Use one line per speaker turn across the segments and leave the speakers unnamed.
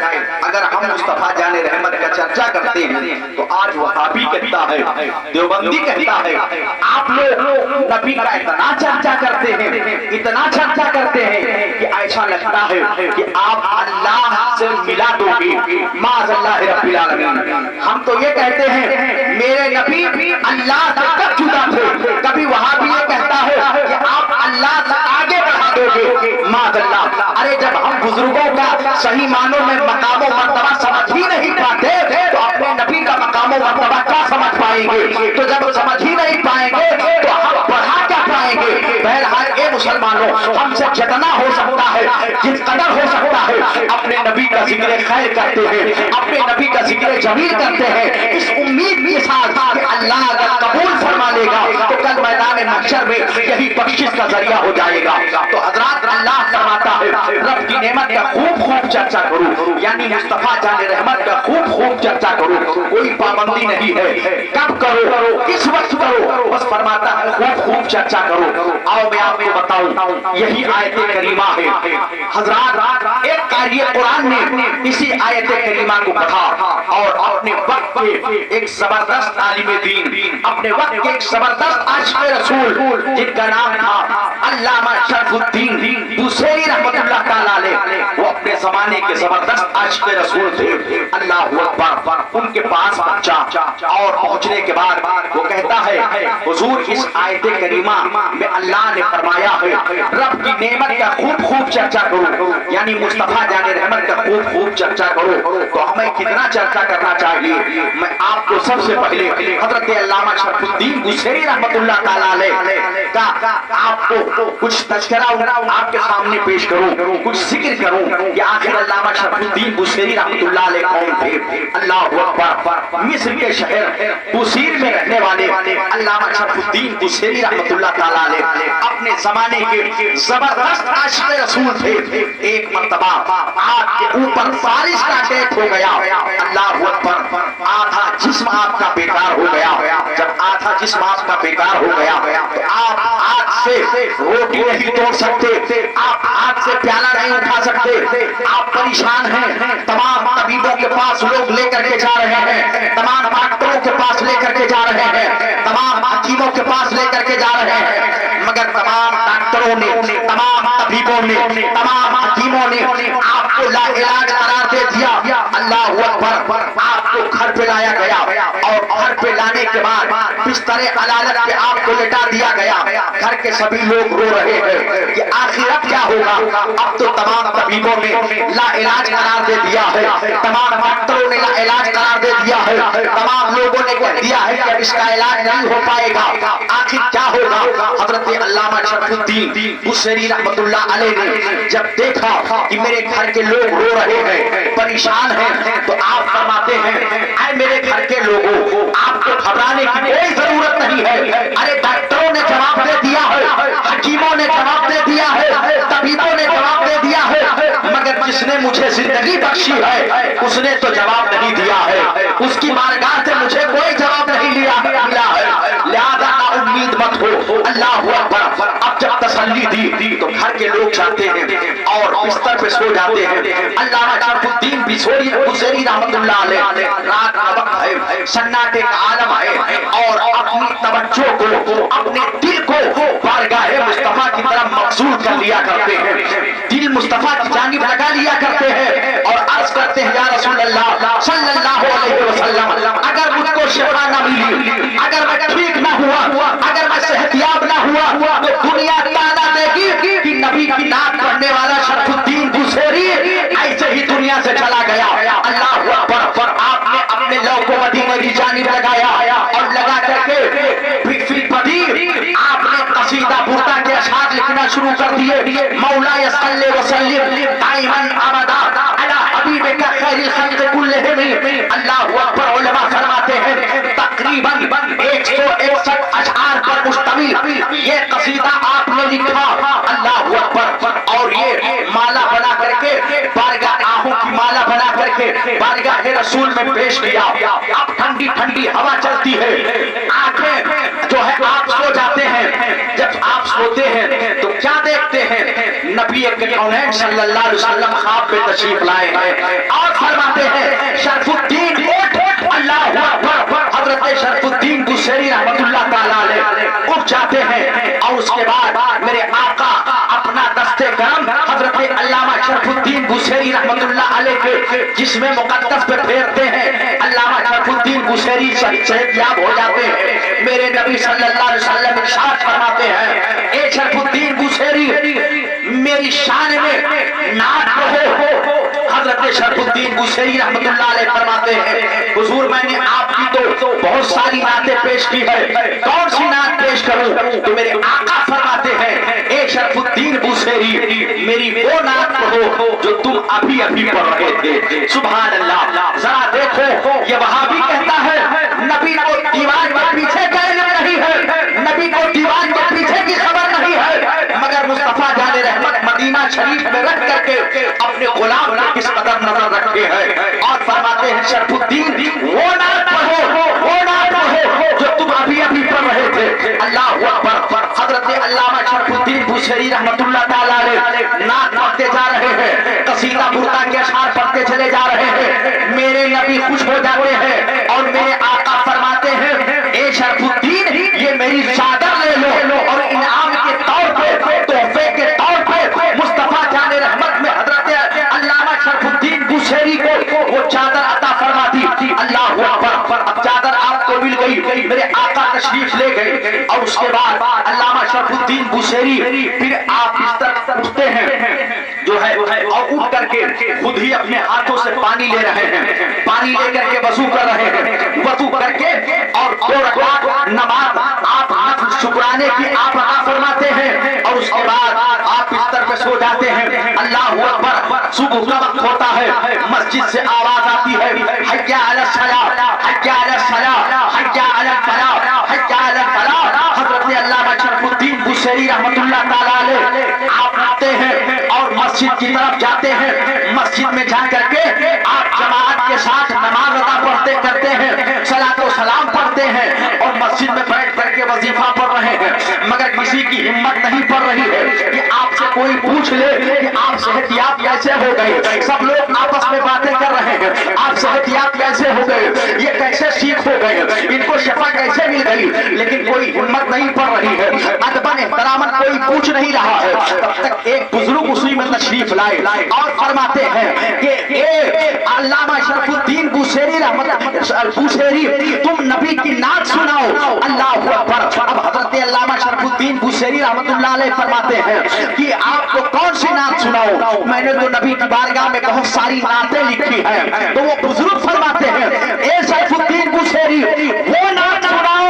جائے اگر ہم مصطفیٰ جان رحمت کا چرچا کرتے ہیں تو آج وہابی کہتا ہے، دیوبندی کہتا ہے آپ لوگ نبی کا اتنا چرچا کرتے ہیں، اتنا چرچا کرتے ہیں کہ ایسا لگتا ہے کہ آپ اللہ سے ملا دو گے معاذ اللہ رب العالمین۔ ہم تو یہ کہتے ہیں میرے نبی اللہ سے کب جدا تھے، کبھی وہابی یہ کہتا ہے کہ آپ اللہ سے آگے بڑھا دو گے معاذ اللہ۔ ارے جب ہم بزرگوں کا صحیح معنوں میں مقام و مرتبہ سمجھ ہی نہیں پاتے تو اپنے نبی کا مقام و مرتبہ کیا سمجھ پائیں گے؟ تو جب سمجھ ہی نہیں پائیں گے تو ہم بڑھا کیا پائیں گے؟ بہرحال اے مسلمانوں، ہم سے جتنا ہو سکتا ہے، جس قدر ہو سکتا ہے، اپنے نبی کا ذکر خیر کرتے ہیں، اپنے نبی کا ذکر جمیل کرتے ہیں، اس امید کے ساتھ کہ اللہ اگر قبول فرما لے گا تو کل میدان محشر میں یہی بخشش کا ذریعہ ہو جائے گا۔ تو حضرات اللہ فرماتا ہے رب کی نعمت کا خوب خوب چرچا کرو، یعنی مصطفیٰ جان رحمت کا خوب خوب چرچا کرو، کوئی پابندی نہیں ہے کب کرو کس وقت کرو، بس فرماتا ہے خوب خوب چرچا کرو۔ آؤ میں آپ کو بتاؤں یہی آیت کریمہ ہے۔ حضرات ایک قاری قرآن نے اسی آیت کریمہ کو پڑھا اور اپنے وقت کے ایک زبردست عالم دین، اپنے وقت کے ایک زبردست عاشق رسول جن کا نام تھا علامہ شرف الدین بوصیری رحمۃ اللہ تعالیٰ علیہ، وہ اپنے زمانے کے زبردست عاشق رسول تھے۔ اللہ اکبر، ان کے پاس پہنچا اور پہنچنے کے بعد وہ کہتا ہے حضور اس آیت کریمہ میں اللہ نے فرمایا ہے رب کی نعمت کا خوب خوب چرچا کرو، یعنی مصطفیٰ جان رحمت کا خوب خوب چرچا کرو۔ تو ہمیں کتنا چرچا کرنا چاہیے؟ میں آپ کو سب سے پہلے حضرت علامہ شرف الدین بوصیری رحمۃ اللہ تعالیٰ علیہ کا آپ کو کچھ تذکرہ آپ کے سامنے پیش کروں، کچھ ذکر کروں کہ آخر علامہ شرف الدین بوصیری رحمۃ اللہ علیہ کون تھے۔ اللہ اکبر، مصر کے شہر بوصیر میں رہنے والے علامہ شرف الدین بوصیری رحمۃ اللہ تعالیٰ علیہ اپنے زمانے کے زبردست عاشق رسول تھے۔ ایک مرتبہ آپ کے اوپر بارش کا ڈیٹ ہو گیا، اللہ اکبر، آدھا جسم آپ کا بیکار ہو گیا۔ جب آدھا جسم آپ کا بیکار ہو گیا تو آپ ہاتھ سے روٹی نہیں توڑ سکتے، آپ ہاتھ سے پیالہ نہیں اٹھا سکتے، آپ پریشان ہیں۔ تمام طبیبوں کے پاس لوگ لے کر کے جا رہے ہیں، تمام ڈاکٹروں کے پاس لے کر کے جا رہے ہیں، تمام حکیموں کے پاس لے کر کے جا رہے ہیں، مگر تمام ڈاکٹروں نے، تمام طبیبوں نے، تمام حکیموں نے آپ کو لا علاج قرار دے دیا۔ اللہ اکبر، آپ کو گھر پہ لایا گیا اور گھر پہ لانے کے بعد بستر علالت پہ آپ کو لٹا دیا گیا۔ گھر کے سبھی لوگ رو رہے ہیں کہ آخر اب کیا ہوگا؟ اب تو تمام طبیبوں نے لا علاج قرار دے دیا ہے، تمام ڈاکٹروں نے لا علاج قرار دے دیا ہے، تمام لوگوں نے کہہ دیا ہے کہ اب اس کا علاج نہیں ہو پائے گا، آخر کیا ہوگا؟ حضرت علامہ شرف الدین بوصیری رحمۃ اللہ علیہ نے جب دیکھا کہ میرے گھر کے لوگ رو رہے ہیں، پریشان ہیں، تو آپ فرماتے ہیں اے میرے گھر کے لوگوں، آپ کو گھبرانے کی کوئی ضرورت نہیں ہے۔ ارے ڈاکٹروں نے جواب دے دیا ہے، حکیموں نے جواب دے دیا ہے، طبیبوں نے جواب دے دیا ہے، مگر جس نے مجھے زندگی بخشی ہے اس نے تو جواب نہیں دیا ہے، اس کی بارگاہ سے مجھے کوئی جواب نہیں ملا ہے، لہذا امید مت ہو۔ اللہ اکبر، اب جب تسلی دی تو گھر کے لوگ جاتے ہیں اور بستر پہ سو جاتے ہیں۔ علامہ شرف الدین بوصیری رحمۃ اللہ علیہ رات کا وقت ہے، سناٹے کا عالم ہے اور اپنی توجہ کو، اپنے دل کو بارگاہ مصطفیٰ کی طرف مبذول کر لیا کرتے ہیں، دل مصطفیٰ کی جانب لگا لیا کرتے ہیں اور عرض کرتے ہیں یا رسول اللہ صلی اللہ علیہ وسلم، اگر مجھ کو شفا نہ ملی، اگر میں ٹھیک نہ ہوا، اگر میں صحت یاب نہ ہوا تو دنیا تانا دے گی کہ نبی کی نعت پڑھنے والا شرف الدین بوصیری ایسے ہی دنیا سے چلا گیا۔ اللہ اکبر، آپ نے اپنے لو کو مدینے کی جانب لگایا اور لگا کر کے فی البدیع آپ نے قصیدہ بردہ کے اشعار لکھنا شروع کر دیے۔ مولا صلی وسلم دائما ابدا علی حبیبک خیر الخلق کلہم۔ اللہ اکبر، علماء فرماتے ہیں تقریباً 161 اشعار پر مشتمل یہ قصیدہ آپ نے لکھا۔ اللہ اکبر، اور یہ مالا بنا کر کے بارگاہ آہوں کی مالا بنا کر کے بارگاہ رسول میں پیش کیا۔ اب ٹھنڈی ٹھنڈی ہوا چلتی ہے، آنکھیں جو ہے آپ سو جاتے ہیں، جب آپ سوتے ہیں تو کیا دیکھتے ہیں؟ نبی کونین صلی اللہ علیہ وسلم خواب میں تشریف لائے ہیں اور फरमाते हैं शरफ उद्दीन अल्लाह अकबर, हजरत शरफ उद्दीन बुसैरी रहमतुल्लाह ताला अलैह उठ जाते हैं और उसके बाद मेरे आका अपना दस्ते करम हजरत अल्लामा शरफ उद्दीन बुसैरी रहमतुल्लाह अलैह के जिस्म मुकद्दस पे फेरते हैं। अल्लामा शरफ उद्दीन बुसैरी सेहतयाब हो जाते हैं। मेरे नबी सल्लल्लाहु अलैहि वसल्लम इरशाद फरमाते हैं, ए शरफ उद्दीन बुसैरी मेरी शान में नात रहो। हजरत शरफुद्दीन बुसैरी रहमतुल्लाह अलैह फरमाते हैं, हुजूर मैंने आपकी तो बहुत सारी नातें पेश की है, कौन सी नात पेश करूं? तो मेरे आका फरमाते हैं, ए शरफुद्दीन बुसैरी मेरी वो नात कहो जो तुम अभी अभी पढ़ रहे थे। सुभान अल्लाह। जरा देखो, ये वहाबी कहता है नबी को दीवान के पीछे का इल्म नहीं है, नबी को दीवान के पीछे की खबर नहीं है, मगर मुस्तफा जाने रहमत मदीना शरीफ में रख करके अपने गुलाम ने किस कदर नजर रखे हैं और फरमाते हैं शरफुद्दीन वो नात पढ़ो जो तुम अभी अभी पढ़ रहे थे। अल्लाह अकबर। हजरत अल्लामा शरफुद्दीन बुसैरी रहमतुल्लाह ताला अलैह नात पढ़ते जा रहे हैं, कसीदा बुर्दा के अशआर पढ़ते चले जा रहे हैं। मेरे नबी खुश हो जाते हैं और मेरे आका फरमाते हैं, ए शरफुद्दीन ये मेरी चादर ले लो और इनाम के तौर पे, तोहफे के तौर पे मुस्तफा जाने रहमत में हजरत अल्लामा शरफुद्दीन बुसैरी को वो चादर अता फरमा दी। अल्लाह अकबर। अब चादर आपको मिल गई, मेरे आका तशरीफ ले गए और उसके बाद अल्लामा शरफुद्दीन बुसैरी फिर आप इस तरफ उठते हैं जो है और उठ करके खुद ही अपने हाथों से पानी ले रहे हैं, पानी लेकर के वजू कर रहे हैं, वजू करके और 2 रकात नमाज आप नफल शुक्राने की आप अता फरमाते हैं और उसके बाद आप बिस्तर पे सो जाते हैं। अल्लाह अकबर। सुबह का वक्त होता है, मस्जिद से आवाज आती है, हय्या अला सलाह, हय्या अला सलाह, हय्या अला फलाह, हय्या अला फलाह। हजरत अल्लामा शरफुद्दीन बुसैरी रहमतुल्लाह ताला अलैह आप आते हैं और मस्जिद की तरफ जाते हैं। मस्जिद में जा करके आप जमात के साथ नमाज अदा पढ़ते करते हैं, सलात व सलाम पढ़ते हैं और मस्जिद में बैठ करके वजीफा पढ़ रहे हैं, मगर किसी की हिम्मत नहीं पड़ रही है कि आपसे कोई पूछ ले कि आप सेहतयाब कैसे हो गए। सब लोग आपस में बातें कर रहे हैं, आप सेहतयाब कैसे हो गए, ये कैसे ठीक हो गए, इनको शफा कैसे मिल गई, लेकिन कोई हिम्मत नहीं पड़ रही है, अदबन एहतरामन कोई पूछ नहीं रहा है। तब तक एक बुजुर्ग उसी में तशरीफ लाए और फरमाते हैं कि ए अल्लामा शरफुद्दीन बुसैरी बुसैरी तुम नबी की नात सुनाओ। अल्लाह अकबर। अब हजरत अल्लामा शरफुद्दीन बुसैरी रहमतुल्लाह अलैह फरमाते हैं कि आपको कौन सी नात सुनाओ? मैंने तो नबी की बारगाह में बहुत सारी नातें लिखी हैं। तो वो बुजुर्ग फरमाते हैं, ए शरफुद्दीन बुसैरी वो नात सुनाओ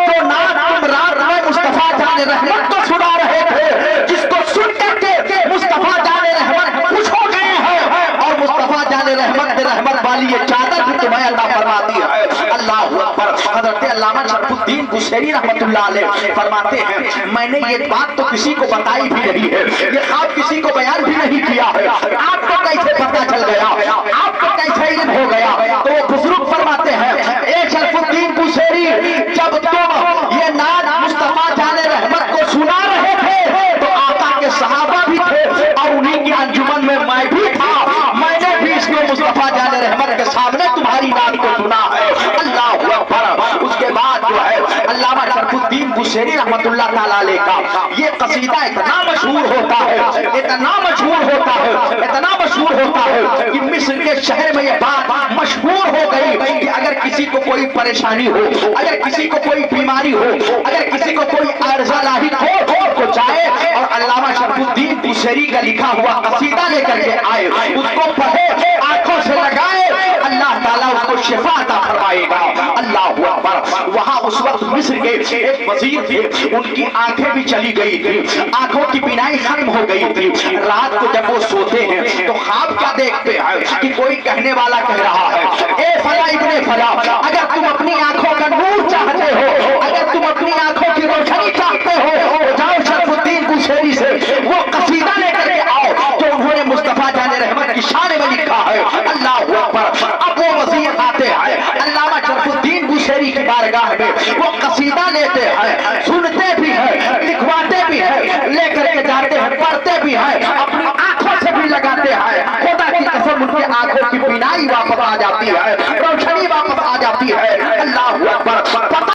तो नात तुम रात में मुस्तफा जाने रहमत को सुना रहे थे, जिसको सुन करके मुस्तफा जाने रहमत खुश हो गए हैं और मुस्तफा जाने रहमत में रहमत वाली ये चादर भी तुम्हें अता फरमा दी है। अल्लाह अकबर। हजरत अल्लामा शरफुद्दीन बुसैरी रहमतुल्लाह अलैह फरमाते हैं, मैंने ये बात तो किसी को बताई भी नहीं है, ये ख्वाब किसी को बयान भी नहीं किया है, आपको कैसे पता चल गया, आपको कैसे इल्म हो गया? तो वो बुजुर्ग फरमाते हैं, ए शरफुद्दीन बुसैरी जब तुम ये नात मुस्तफा जाने रहमत को सुना रहे थे तो आका के सहाबा भी थे और उन्हीं की अंजुमन में मैं भी था, मैंने भी इसको मुस्तफा जाने रहमत के सामने तुम्हारी नात को सुना है। अल्लाह अकबर। उसके बाद जो है अल्लामा शरफुद्दीन बुसैरी रहमतुल्लाह ताला अलैह का ये कसीदा इतना मशहूर होता है, इतना मशहूर होता है, इतना मशहूर होता है कि मिस्र के शहर में ये बात मशहूर हो गई कि अगर किसी को कोई परेशानी हो, अगर किसी को कोई बीमारी हो, अगर किसी को कोई अर्जा लाहिक हो तो जाए और अल्लामा शरफुद्दीन बुसैरी का लिखा हुआ कसीदा लेकर के आए, उसको पढ़े, आंखों से लगाए, अल्लाह ताला उसको शिफा अता फरमाएगा। अल्लाह अकबर। वहां उस वक्त मिस्र के एक वजीर थे, उनकी आंखें भी चली गई थी, आंखों की बीनाई खत्म हो गई थी। रात को जब वो सोते हैं तो ख्वाब क्या देखते हैं कि कोई कहने वाला कह रहा है, ए फला इब्ने फला, अगर तुम अपनी आंखों का नूर चाहते हो, अगर तुम अपनी आंखों की रोशनी चाहते हो तो जाओ शरफुद्दीन बुसैरी से वो कसीदा लेकर के आओ जो उन्होंने मुस्तफा जाने रहमत की शान में लिखा है। अल्लाह अकबर। अब वो वजीर आते हैं अल्लामा शरफुद्दीन बुसैरी की बारगाह में, वो कसीदा लेते हैं, सुनते भी हैं, लिखवाते भी हैं, लेकर के जाते हैं, पढ़ते भी हैं, अपनी आंखों से भी लगाते हैं। खुदा की कसम उनकी आंखों की बिनाई वापस आ जाती है, रोशनी वापस आ जाती है,